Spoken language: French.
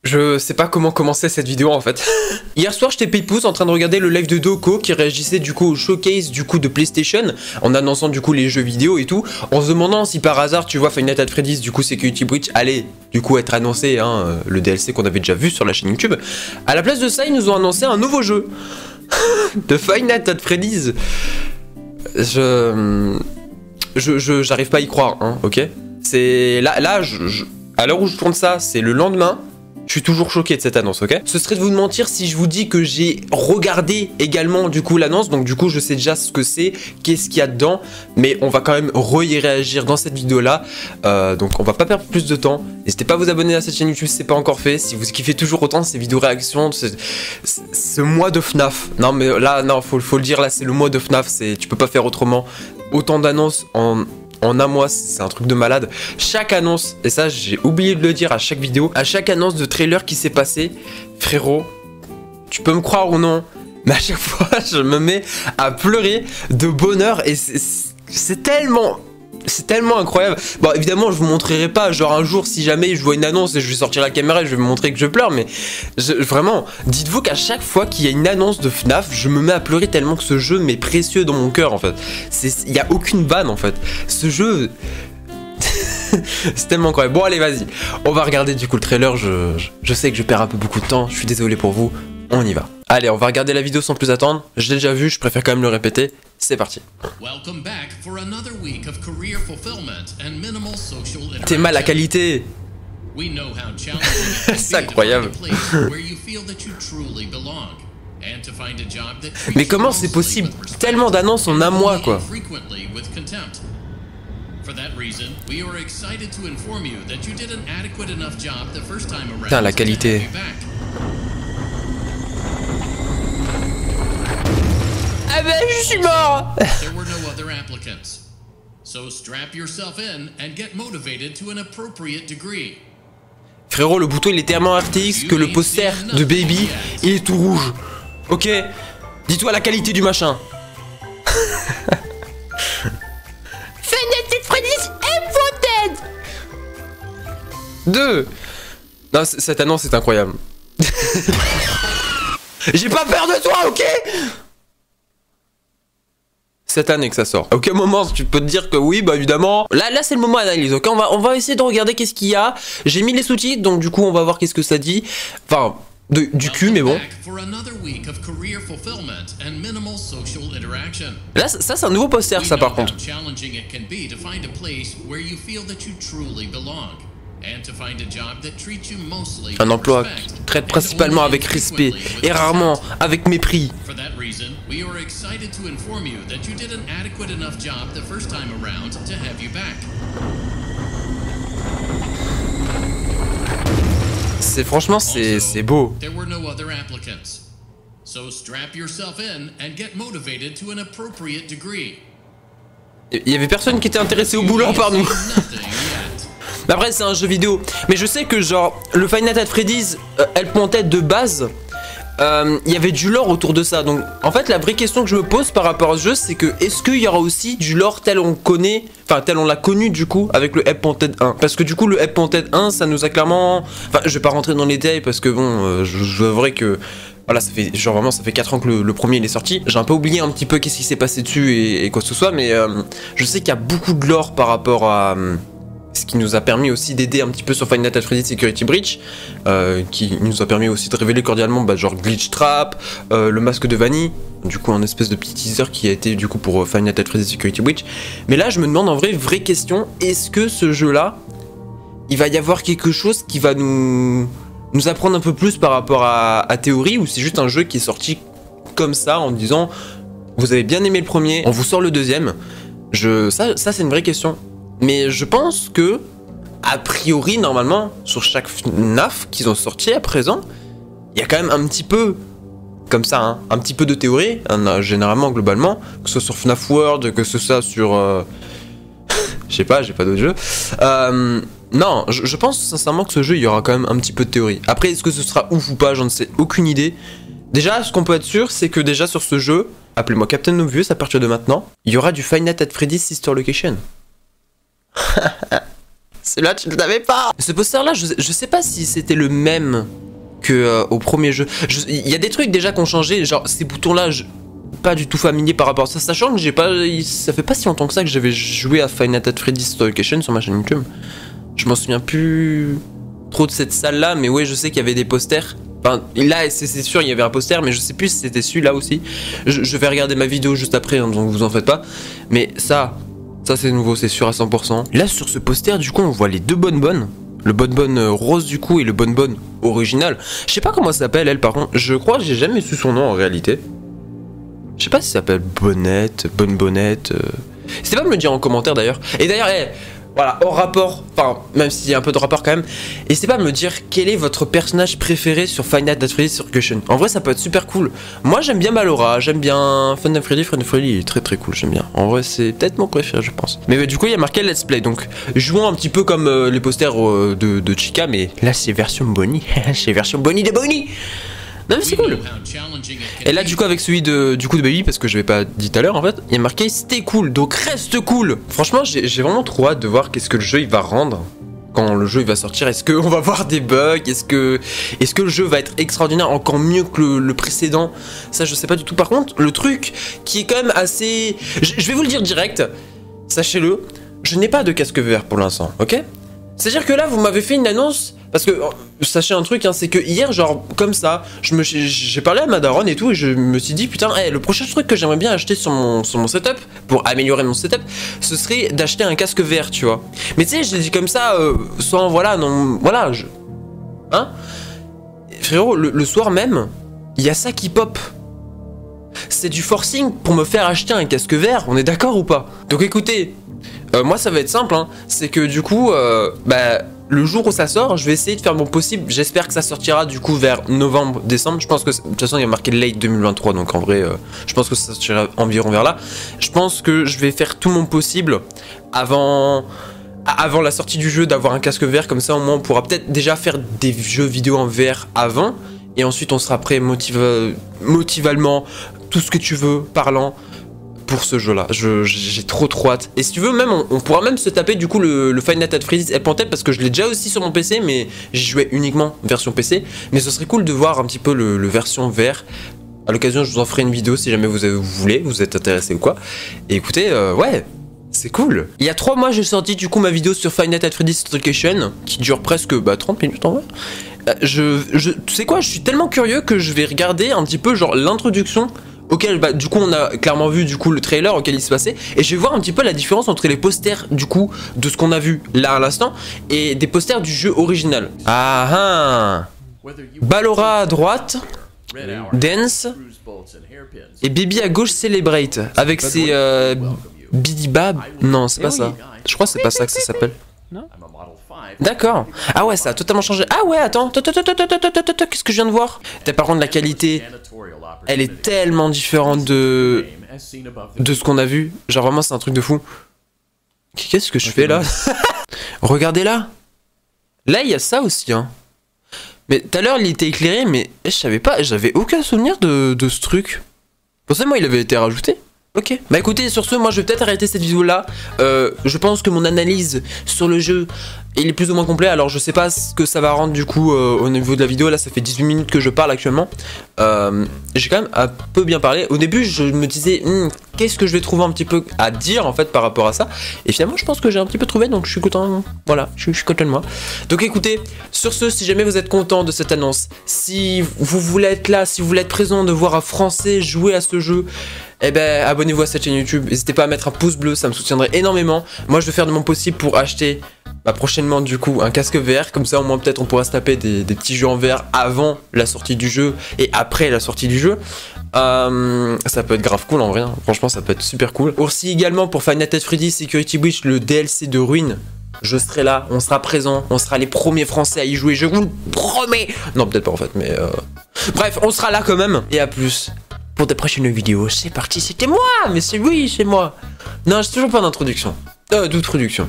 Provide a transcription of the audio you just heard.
Je sais pas comment commencer cette vidéo en fait. Hier soir j'étais pépouze en train de regarder le live de Doko qui réagissait du coup au showcase du coup de PlayStation en annonçant du coup les jeux vidéo et tout, en se demandant si par hasard tu vois Five Nights at Freddy's du coup Security Breach allait du coup être annoncé, hein, le DLC qu'on avait déjà vu sur la chaîne YouTube. À la place de ça ils nous ont annoncé un nouveau jeu de Five Nights at Freddy's. J'arrive pas à y croire, hein, ok. C'est là à l'heure où je tourne ça, c'est le lendemain. Je suis toujours choqué de cette annonce, ok? Ce serait de vous mentir si je vous dis que j'ai regardé également du coup l'annonce, donc du coup je sais déjà ce que c'est, qu'est-ce qu'il y a dedans, mais on va quand même y réagir dans cette vidéo là, donc on va pas perdre plus de temps. N'hésitez pas à vous abonner à cette chaîne YouTube si c'est pas encore fait, si vous kiffez toujours autant ces vidéos réactions, ce mois de FNAF, non mais là non faut le dire, là c'est le mois de FNAF, tu peux pas faire autrement, autant d'annonces en un mois, c'est un truc de malade. Chaque annonce, et ça j'ai oublié de le dire à chaque vidéo, à chaque annonce de trailer qui s'est passé, frérot, tu peux me croire ou non, mais à chaque fois je me mets à pleurer de bonheur et c'est tellement incroyable. Bon évidemment je vous montrerai pas, genre un jour si jamais je vois une annonce et je vais sortir la caméra et je vais vous montrer que je pleure, mais vraiment, dites-vous qu'à chaque fois qu'il y a une annonce de FNAF, je me mets à pleurer tellement que ce jeu m'est précieux dans mon cœur en fait. Il n'y a aucune vanne en fait. Ce jeu... c'est tellement incroyable. Bon allez vas-y, on va regarder du coup le trailer, je sais que je perds un peu beaucoup de temps, je suis désolé pour vous, on y va. Allez, on va regarder la vidéo sans plus attendre, je l'ai déjà vu, je préfère quand même le répéter, c'est parti. T'es mal la qualité. C'est incroyable. Mais comment c'est possible? Tellement d'annonces en un mois quoi. Putain la qualité. Ah ben je suis mort. Frérot, le bouton il est tellement RTX que le poster de Baby il est tout rouge. Ok, dis-toi la qualité du machin. Five Nights at Freddy's Unwanted 2. Non, cette annonce est incroyable. J'ai pas peur de toi, ok? Cette année que ça sort. À aucun moment tu peux te dire que oui, bah évidemment. Là c'est le moment d'analyse, ok? On va essayer de regarder qu'est-ce qu'il y a. J'ai mis les sous-titres, donc du coup on va voir qu'est-ce que ça dit. Enfin, du cul, mais bon. Là, ça c'est un nouveau poster, ça par contre. Un emploi qui traite principalement avec respect et rarement avec mépris. C'est franchement c'est beau. Il y avait personne qui était intéressé au boulot par nous. Mais après c'est un jeu vidéo. Mais je sais que genre le Five Nights at Freddy's Unwanted de base, il y avait du lore autour de ça. Donc en fait la vraie question que je me pose par rapport à ce jeu, c'est que est-ce qu'il y aura aussi du lore tel on connaît, enfin tel on l'a connu du coup avec le Unwanted 1. Parce que du coup le Unwanted 1 ça nous a clairement... Enfin je vais pas rentrer dans les détails parce que bon je vrai que... Voilà, ça fait genre vraiment ça fait 4 ans que le premier il est sorti. J'ai un peu oublié un petit peu qu'est-ce qui s'est passé dessus et quoi que ce soit, mais je sais qu'il y a beaucoup de lore par rapport à... ce qui nous a permis aussi d'aider un petit peu sur Five Nights at Freddy's Security Breach, qui nous a permis aussi de révéler cordialement genre Glitch Trap, le masque de Vanny, du coup un espèce de petit teaser qui a été du coup pour Five Nights at Freddy's Security Breach. Mais là je me demande en vrai, vraie question, est-ce que ce jeu là, il va y avoir quelque chose qui va nous apprendre un peu plus par rapport à Théorie, ou c'est juste un jeu qui est sorti comme ça en disant vous avez bien aimé le premier, on vous sort le deuxième. Ça c'est une vraie question. Mais je pense que, a priori, normalement, sur chaque FNAF qu'ils ont sorti à présent, il y a quand même un petit peu, comme ça, hein, un petit peu de théorie, généralement, globalement, que ce soit sur FNAF World, que ce soit sur... je sais pas, j'ai pas d'autres jeux. Non, je pense sincèrement que ce jeu, il y aura quand même un petit peu de théorie. Après, est-ce que ce sera ouf ou pas, j'en sais aucune idée. Déjà, ce qu'on peut être sûr, c'est que déjà sur ce jeu, appelez-moi Captain Obvious à partir de maintenant, il y aura du Five Nights at Freddy's Sister Location. Celui-là, tu ne l'avais pas. Ce poster-là, je sais pas si c'était le même que au premier jeu. Il y a des trucs déjà qui ont changé, genre ces boutons-là, pas du tout familier par rapport à ça, sachant que ça fait pas si longtemps que ça que j'avais joué à Five Nights at Freddy's Story Location sur ma chaîne YouTube. Je m'en souviens plus trop de cette salle-là, mais ouais, je sais qu'il y avait des posters. Enfin, là, c'est sûr, il y avait un poster, mais je sais plus si c'était celui-là aussi. Je vais regarder ma vidéo juste après, hein, donc vous en faites pas. Mais ça c'est nouveau, c'est sûr à 100%. Là, sur ce poster, du coup, on voit les deux bonbonnes. Le bonbonne rose, du coup, et le bonbonne original. Je sais pas comment ça s'appelle, elle, par contre. Je crois que j'ai jamais su son nom, en réalité. Je sais pas si ça s'appelle Bonnette, Bonbonnette. N'hésitez pas à me le dire en commentaire, d'ailleurs. Et d'ailleurs, voilà, hors rapport, enfin, même s'il y a un peu de rapport quand même, n'hésitez pas à me dire quel est votre personnage préféré sur Five Nights at Freddy's Story Location. En vrai, ça peut être super cool. Moi, j'aime bien Ballora, j'aime bien Five Nights at Freddy. Five Nights at Freddy, il est très très cool, j'aime bien. En vrai, c'est peut-être mon préféré, je pense. Mais du coup, il y a marqué Let's Play, donc jouons un petit peu comme les posters de Chica, mais là, c'est version Bonnie. C'est version Bonnie de Bonnie. Non mais c'est cool. Et là du coup avec celui de Baby, parce que je l'avais pas dit tout à l'heure en fait, il y a marqué c'était cool, donc reste cool. Franchement j'ai vraiment trop hâte de voir qu'est-ce que le jeu il va rendre quand le jeu il va sortir. Est-ce qu'on va voir des bugs, est-ce que le jeu va être extraordinaire, encore mieux que le précédent? Ça je sais pas du tout. Par contre le truc qui est quand même assez... Je vais vous le dire direct, sachez-le, je n'ai pas de casque VR pour l'instant, ok? C'est-à-dire que là vous m'avez fait une annonce. Parce que, sachez un truc, hein, c'est que hier, genre, comme ça, j'ai parlé à ma daronne et tout, et je me suis dit, putain, le prochain truc que j'aimerais bien acheter sur mon setup, pour améliorer mon setup, ce serait d'acheter un casque VR, tu vois. Mais tu sais, je l'ai dit comme ça, sans, voilà, non, voilà, hein. Frérot, le soir même, il y a ça qui pop. C'est du forcing pour me faire acheter un casque VR, on est d'accord ou pas? Donc écoutez, moi ça va être simple, hein, c'est que du coup, le jour où ça sort, je vais essayer de faire mon possible. J'espère que ça sortira du coup vers novembre, décembre. Je pense que de toute façon il y a marqué late 2023, donc en vrai, je pense que ça sortira environ vers là. Je pense que je vais faire tout mon possible avant la sortie du jeu d'avoir un casque VR, comme ça au moins on pourra peut-être déjà faire des jeux vidéo en VR avant, et ensuite on sera prêt motivalement, tout ce que tu veux, parlant. Pour ce jeu là, j'ai trop hâte. Et si tu veux même, on pourra même se taper du coup le Five Nights at Freddy's Help, parce que je l'ai déjà aussi sur mon PC, mais j'y jouais uniquement version PC. Mais ce serait cool de voir un petit peu le version VR. À l'occasion, je vous en ferai une vidéo si jamais vous voulez, vous êtes intéressé ou quoi. Et écoutez, ouais, c'est cool. Il y a 3 mois, j'ai sorti du coup ma vidéo sur Five Nights at Freddy's Story Location, qui dure presque 30 minutes en vrai. Tu sais quoi, je suis tellement curieux que je vais regarder un petit peu genre l'introduction, auquel du coup on a clairement vu du coup le trailer auquel il se passait, et je vais voir un petit peu la différence entre les posters du coup de ce qu'on a vu là à l'instant et des posters du jeu original. Ah Ballora à droite, Dance, et Baby à gauche, Celebrate, avec ses Bidibab. Non c'est pas ça, je crois que c'est pas ça que ça s'appelle. D'accord. Ah ouais, ça a totalement changé. Ah ouais, attends, qu'est-ce que je viens de voir? Par contre la qualité, elle est tellement différente de ce qu'on a vu. Genre vraiment c'est un truc de fou. Qu'est-ce que je fais là? Regardez là. Là il y a ça aussi hein. Mais tout à l'heure il était éclairé, mais je savais pas, j'avais aucun souvenir de ce truc. Forcément il avait été rajouté. Ok, bah écoutez, sur ce, moi je vais peut-être arrêter cette vidéo là. Je pense que mon analyse sur le jeu, il est plus ou moins complet. Alors je sais pas ce que ça va rendre du coup au niveau de la vidéo. Là ça fait 18 minutes que je parle actuellement. J'ai quand même un peu bien parlé. Au début je me disais qu'est-ce que je vais trouver un petit peu à dire en fait par rapport à ça. Et finalement je pense que j'ai un petit peu trouvé, donc je suis content. Voilà, je suis content de moi. Donc écoutez, sur ce, si jamais vous êtes content de cette annonce, si vous voulez être là, si vous voulez être présent, de voir un Français jouer à ce jeu, eh ben abonnez-vous à cette chaîne YouTube, n'hésitez pas à mettre un pouce bleu, ça me soutiendrait énormément. Moi je vais faire de mon possible pour acheter prochainement du coup un casque VR, comme ça au moins peut-être on pourra se taper des petits jeux en VR avant la sortie du jeu et après la sortie du jeu. Ça peut être grave cool en vrai, hein. Franchement ça peut être super cool. Aussi également pour Five Nights at Freddy's Security Breach, le DLC de Ruin, je serai là, on sera présent, on sera les premiers Français à y jouer, je vous le promets. Non peut-être pas en fait, mais bref, on sera là quand même. Et à plus pour de prochaines vidéos. C'est parti, c'était moi. Mais c'est oui, c'est moi. Non, j'ai toujours pas d'introduction. D'outroduction.